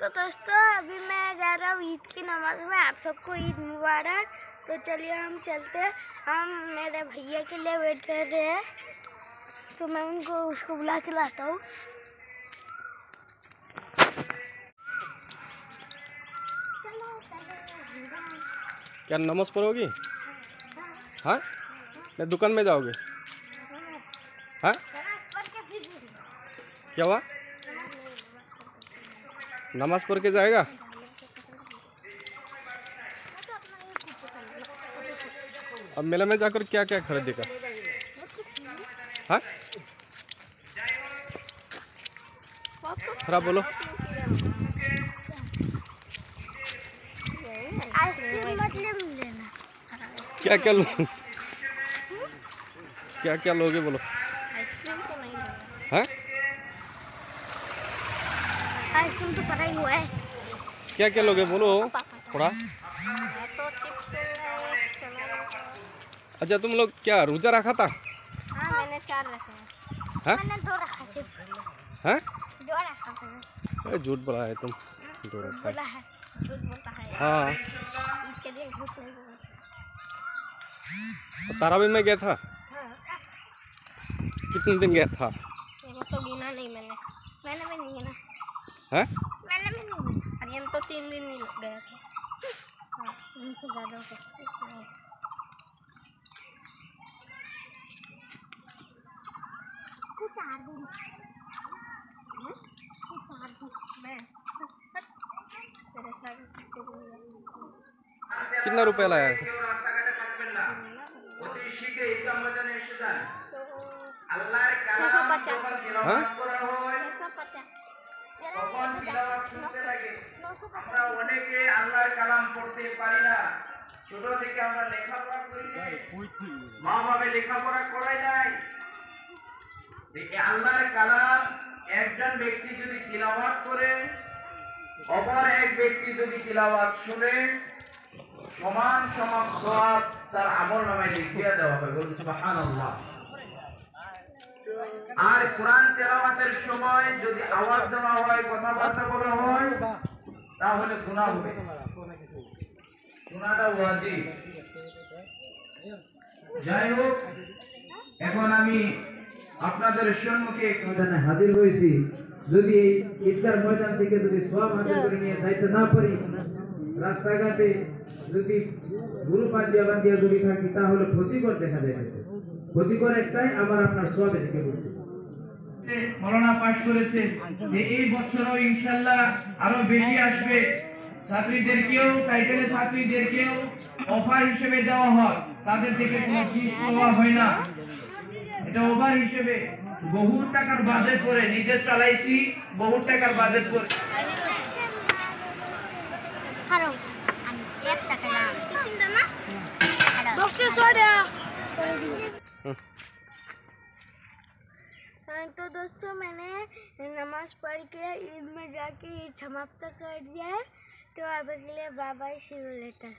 तो दोस्तों अभी मैं जा रहा हूँ ईद की नमाज में। आप सबको ईद मुबारक। तो चलिए हम चलते हैं। हम मेरे भैया के लिए वेट कर रहे हैं, तो मैं उसको बुला के लाता हूँ। क्या नमाज पढ़ोगी? हाँ, नहीं दुकान में जाओगे? हाँ, क्या हुआ? नमाज पढ़ के जाएगा? अब मेला में जाकर क्या क्या खरीदेगा? हाँ, थोड़ा बोलो। क्या क्या लो? क्या क्या लोगे बोलो? आइसक्रीम तो नहीं है। हाँ, आइसक्रीम तो पता ही हुआ है। क्या क्या लोगे बोलो थोड़ा। तो चिप्स अच्छा, तुम लोग क्या रोजा रखा था? हाँ, मैंने 4 रखे हैं। हाँ? मैंने 2 रखा सिर्फ। हाँ, 2 रखा था। झूठ बोला है तुम। दो रखा बोला है, झूठ बोलता है। हाँ, इसके लिए झूठ नहीं बोलता। तारावी में गया था? हाँ। कितने दिन गया था? वो तो गिना नहीं मैंने भी नहीं गिना। हाँ, मैंने भी नहीं गिना। अरियन तो 3 दिन नहीं गया था। हाँ, उनसे ज़्यादा हो सकता है। कितना रुपया लाया है? 650। हाँ, একজন ব্যক্তি যদি তিলাওয়াত করে, অপর এক ব্যক্তি যদি তিলাওয়াত শুনে, সমান সমান সওয়াব তার আমলনামায় লিখিয়ে দেওয়া হবে। বলুন সুবহানাল্লাহ। আর কোরআন তেলাওয়াতের সময় যদি আওয়াজ দেওয়া হয়, কথাবার্তা বলা হয়, তাহলে গুনাহ হবে। গুনাহটা ওয়াজিব। যাই হোক, এখন আমি আপনাদের সম্মুখে ময়দানে হাজির হয়েছি। যদি এই ঈদগাহ ময়দান থেকে যদি সওয়াব হাসিল করে নিয়ে যাইতে না পারি, রাস্তাঘাটে যদি গুরু বান্ধিয়া যদি থাকি, তাহলে ক্ষতিকর দেখা যাইতেছে। ক্ষতিকর একটাই, আবার আপনার সওয়াবে থেকে বলছে মৌলানা পাশ করেছে যে এই বছরও ইনশাআল্লাহ আরো বেশি আসবে। ছাত্রীদেরকেও, টাইটেলের ছাত্রীদেরকেও অফার হিসেবে দেওয়া হয়, তাদের থেকে কোনো ফিস নেওয়া হয় না। এটা ওভার হিসেবে বহু টাকার বাজেট করে নিজে চালাইছি, বহু টাকার বাজেট করে। तो दोस्तों मैंने नमाज पढ़ के ईद में जाके ईद समाप्त कर दिया है। तो अब के लिए bye bye, see you letter.